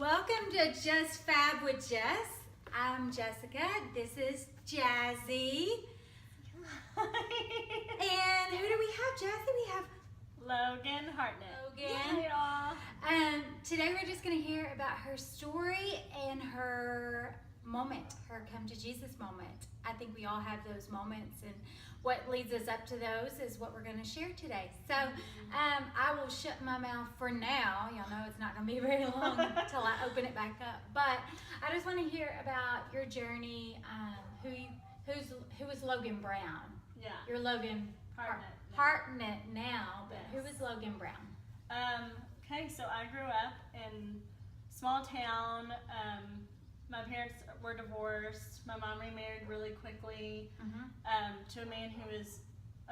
Welcome to Just Fab with Jess. I'm Jessica. This is Jazzy. And who do we have, Jazzy? We have Logan Hartnett. Logan. Hey, y'all. Today we're just going to hear about her story and her moment, her come to Jesus moment. I think we all have those moments, and what leads us up to those is what we're going to share today. So I will shut my mouth for now. Y'all know it's not going to be very long until I open it back up. But I just want to hear about your journey. Who is Logan Brown? Yeah. You're Logan Hartnett now, but Yes. who is Logan Brown? Okay, so I grew up in a small town. My parents were divorced. My mom remarried really quickly to a man who was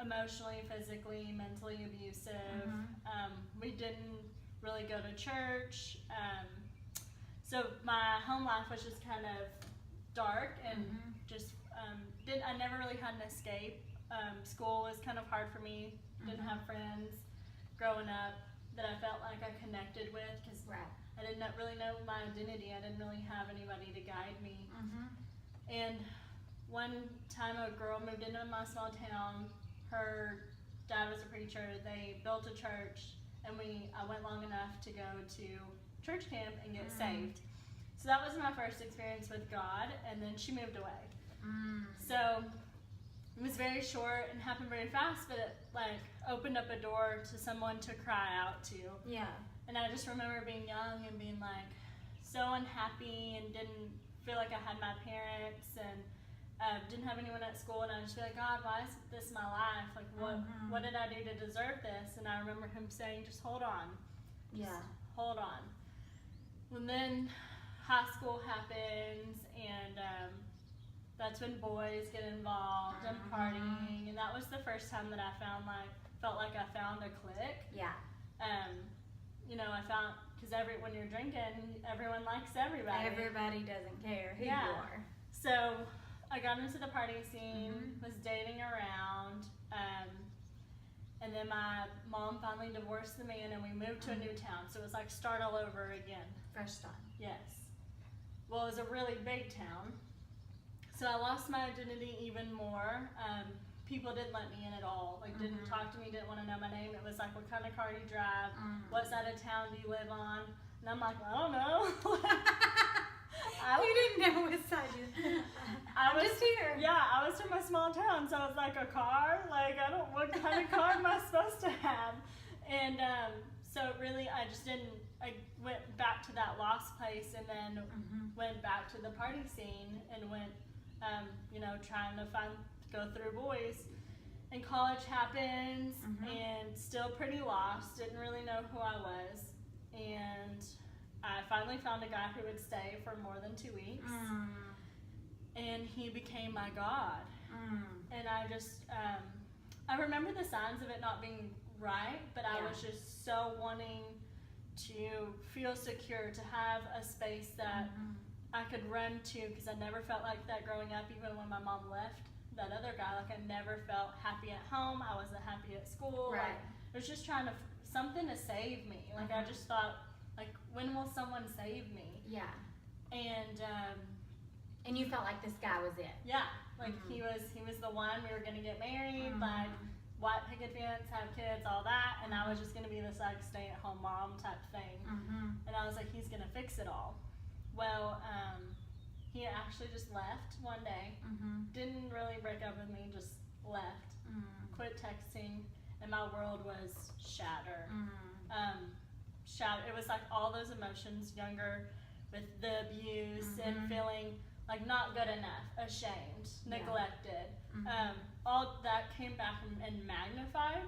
emotionally, physically, mentally abusive. We didn't really go to church. So my home life was just kind of dark and I never really had an escape. School was kind of hard for me. Didn't have friends growing up that I felt like I connected with because I didn't really know my identity. I didn't really have anybody to guide me. And one time a girl moved into my small town. Her dad was a preacher. They built a church, and I went long enough to go to church camp and get saved. So that was my first experience with God, and then she moved away. So it was very short and happened very fast, but it opened up a door to someone to cry out to. Yeah. And I just remember being young and being so unhappy and didn't feel like I had my parents and didn't have anyone at school, and I just feel like, God, why is this my life? What did I do to deserve this? And I remember him saying, just hold on. Hold on. And then high school happens, and that's when boys get involved and partying, and that was the first time that I felt like I found a clique. Yeah. I found, because when you're drinking, everyone likes everybody. Everybody doesn't care who you are. So I got into the party scene, was dating around, and then my mom finally divorced the man, and we moved to a new town. So it was like start all over again. Fresh start. Yes. Well, it was a really big town. So I lost my identity even more. People didn't let me in at all. Didn't talk to me, didn't want to know my name. It was like, what kind of car do you drive? What side of town do you live on? And I'm like, I don't know. You didn't know what side you I was just here. Yeah, I was from a small town, so I was like, a car? What kind of car am I supposed to have? And so really, I went back to that lost place, and then went back to the party scene and went, trying to go through boys. And college happens, and still pretty lost, didn't really know who I was. And I finally found a guy who would stay for more than 2 weeks. And he became my God. And I just, I remember the signs of it not being right, but I was just so wanting to feel secure, to have a space that I could run to, because I never felt like that growing up, even when my mom left that other guy. I never felt happy at home. I wasn't happy at school. I was just trying to, something to save me. I just thought, when will someone save me? Yeah. And you felt like this guy was it. Yeah, he was the one. We were gonna get married, white picket fence, have kids, all that, and I was just gonna be this stay-at-home mom type thing. And I was like, he's gonna fix it all. Well, he actually just left one day. Didn't really break up with me, just left. Quit texting, and my world was shattered. It was all those emotions, younger, with the abuse and feeling not good enough, ashamed, neglected. All that came back and magnified,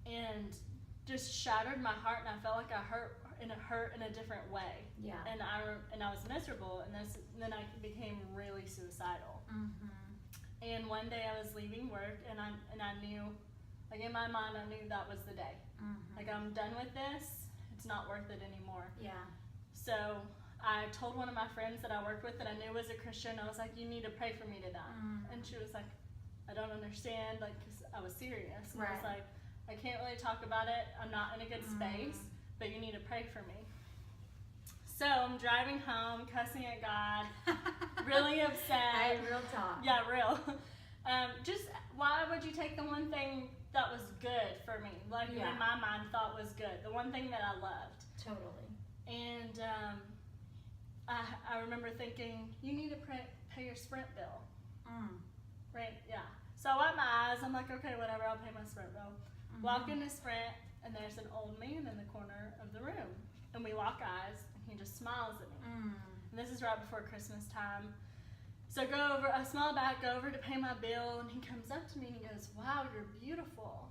and just shattered my heart, and I felt like I hurt in a different way. Yeah. And I was miserable, and then I became really suicidal. And one day I was leaving work, and I knew, in my mind, I knew that was the day. I'm done with this. It's not worth it anymore. Yeah. So I told one of my friends that I worked with that I knew was a Christian. I was like, you need to pray for me to die. And she was like, I don't understand, because I was serious. And I was like, I can't really talk about it. I'm not in a good space, but you need to pray for me. So I'm driving home, cussing at God, really upset. Hey, real talk. Yeah, real. Just why would you take the one thing that was good for me, like in my mind thought was good, the one thing that I loved. Totally. And I remember thinking, you need to pay your Sprint bill. Right? Yeah. So I wipe my eyes. I'm like, okay, whatever. I'll pay my Sprint bill. Walk into Sprint, and there's an old man in the corner of the room, and we lock eyes, and he just smiles at me. And this is right before Christmas time. So I smile back, go over to pay my bill, and he comes up to me and he goes, wow, you're beautiful.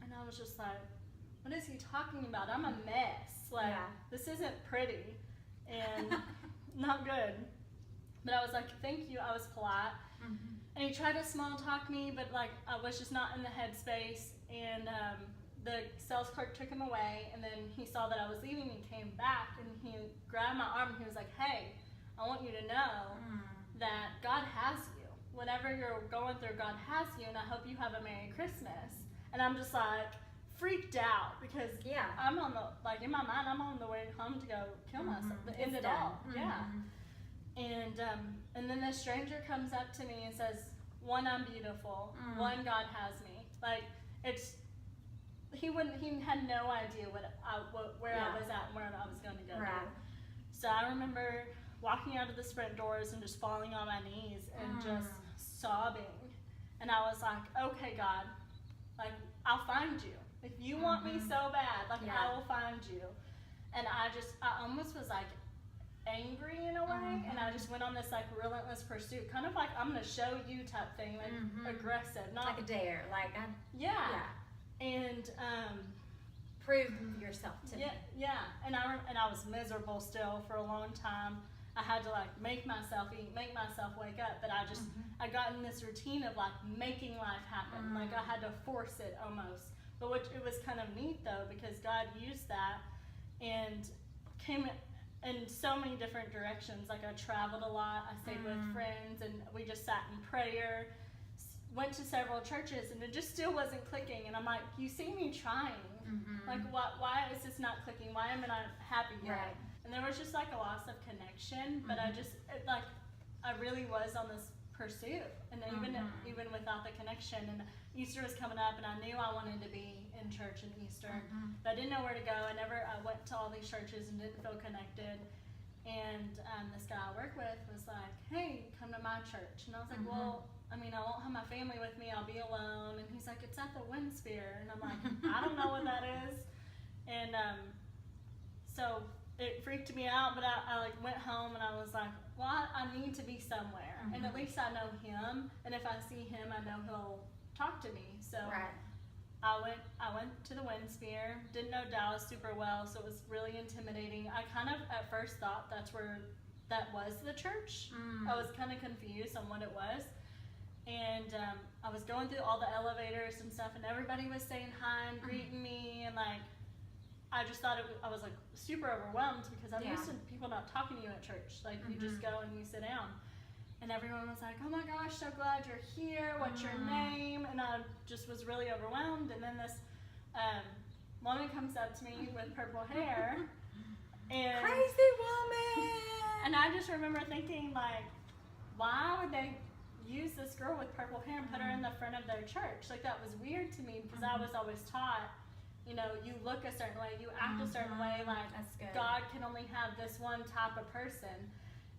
And I was just like, what is he talking about? I'm a mess. Like, this isn't pretty and not good. But I was like, thank you. I was polite. And he tried to small talk me, but like I was just not in the headspace. And the sales clerk took him away, and then he saw that I was leaving and came back, and he grabbed my arm and he was like, hey, I want you to know that God has you. Whatever you're going through, God has you, and I hope you have a Merry Christmas. And I'm just like freaked out because I'm on in my mind, I'm on the way home to go kill myself, end it all. And then this stranger comes up to me and says, one, I'm beautiful. One, God has me. Like, he had no idea where I was at and where I was going to go. Right. So I remember walking out of the Sprint doors and just falling on my knees and just sobbing. And I was like, okay, God, like, I'll find you. If you want me so bad, like, I will find you. And I almost was like angry in a way, and I just went on this like relentless pursuit, kind of like I'm gonna show you type thing, like aggressive, not like a dare, like and prove yourself to me. And I was miserable still for a long time. I had to like make myself eat, make myself wake up, but I got in this routine of like making life happen, like I had to force it almost. But it was kind of neat though, because God used that and came in so many different directions. Like I traveled a lot, I stayed with friends, and we just sat in prayer, went to several churches, and it just still wasn't clicking. And I'm like, you see me trying, like why is this not clicking? Why am I not happy yet? Right. And there was just like a loss of connection, but I really was on this pursuit, and even without the connection. And Easter was coming up, and I knew I wanted to be in church in Easter, but I didn't know where to go. I went to all these churches and didn't feel connected. And this guy I work with was like, hey, come to my church. And I was like, well, I mean, I won't have my family with me, I'll be alone. And he's like, it's at the Wind Sphere. And I'm like, I don't know what that is. And so it freaked me out, but I like went home and I was like, well, I need to be somewhere, and at least I know him, and if I see him, I know he'll talk to me. So I went to the Wind Sphere. Didn't know Dallas super well, so it was really intimidating. I kind of at first thought that was the church. I was kind of confused on what it was, and I was going through all the elevators and stuff, and everybody was saying hi and greeting me, and like I just thought I was like super overwhelmed because I'm used to people not talking to you at church. Like you just go and you sit down. And everyone was like, oh my gosh, so glad you're here. What's your name? And I just was really overwhelmed. And then this woman comes up to me with purple hair. And crazy woman! And I just remember thinking, like, why would they use this girl with purple hair and put her in the front of their church? Like, that was weird to me because I was always taught, you know, you look a certain way, you act a certain way, like God can only have this one type of person.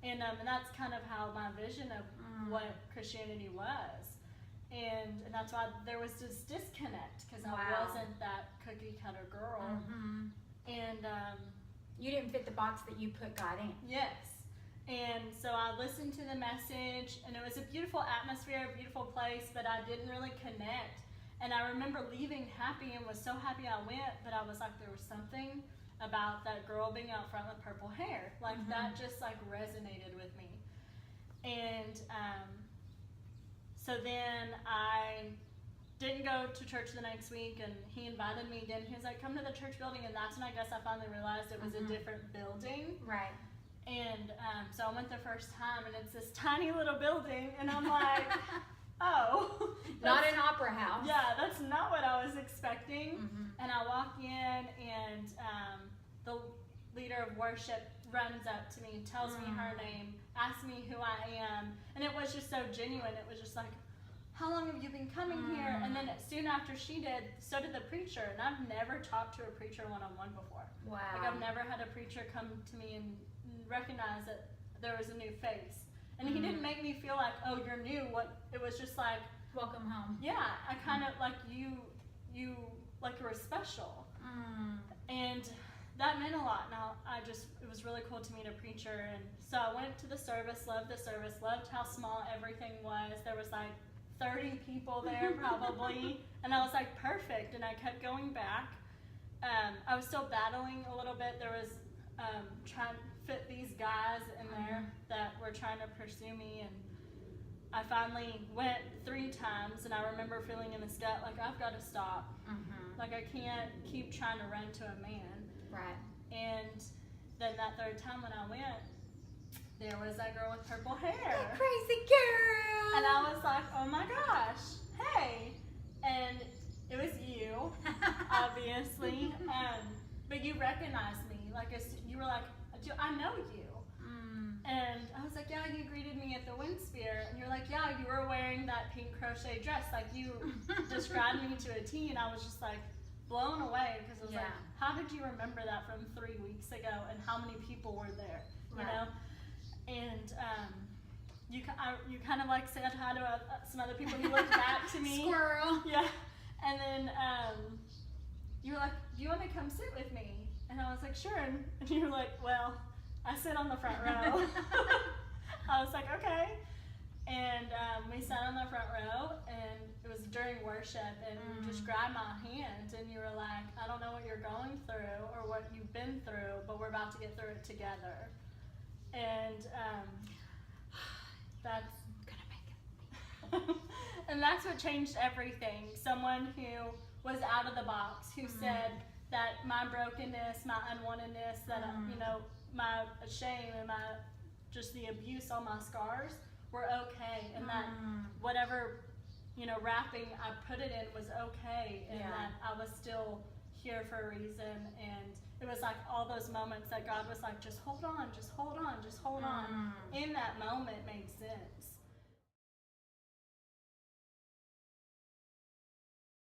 And that's kind of how my vision of what Christianity was. And that's why there was this disconnect, because I wasn't that cookie cutter girl. And you didn't fit the box that you put God in. Yes. And so I listened to the message, and it was a beautiful atmosphere, a beautiful place, but I didn't really connect. And I remember leaving happy and was so happy I went, but I was like, there was something about that girl being out front with purple hair. Like that just like resonated with me. And so then I didn't go to church the next week, and he invited me again. He was like, come to the church building, and that's when I guess I finally realized it was a different building. Right. And so I went the first time, and it's this tiny little building, and I'm like, oh. Not an opera house. Yeah, that's not what I was expecting. And I walk in, and the leader of worship runs up to me, tells me her name, asks me who I am, and it was just so genuine. It was just like, how long have you been coming here? And then soon after she did, so did the preacher. And I've never talked to a preacher one-on-one before. Wow. Like, I've never had a preacher come to me and recognize that there was a new face. And he didn't make me feel like, oh, you're new. It was just like, welcome home. yeah, I kind of like you like you were special. And that meant a lot. Now, it was really cool to meet a preacher. And so I went to the service, loved how small everything was. There was like 30 people there probably. And I was like, perfect. And I kept going back. I was still battling a little bit. There was trying to fit these guys in there that were trying to pursue me. And I finally went 3 times, and I remember feeling in the gut like, I've got to stop. Like, I can't keep trying to run to a man. Right. And then that 3rd time when I went, there was that girl with purple hair. That crazy girl. And I was like, oh my gosh, hey. And it was you, obviously. But you recognized me. Like, you were like, I know you. And I was like, yeah, you greeted me at the wind spear. And you're like, yeah, you were wearing that pink crochet dress. Like, you described me to a T, and I was just like blown away, because I was like, how did you remember that from 3 weeks ago, and how many people were there, you know? And you kind of like said hi to some other people. You looked back to me. Squirrel. Yeah. And then you were like, do you want to come sit with me? And I was like, sure. And you were like, well, I sit on the front row. I was like, okay. And we sat on the front row, and it was during worship, and you just grabbed my hand, and you were like, I don't know what you're going through or what you've been through, but we're about to get through it together. And that's gonna make it. and that's what changed everything. Someone who was out of the box, who said that my brokenness, my unwantedness, that my shame and my just the abuse, all my scars were okay, and that whatever wrapping I put it in was okay, and that I was still here for a reason. And it was like all those moments that God was like, just hold on, just hold on, just hold on. In that moment made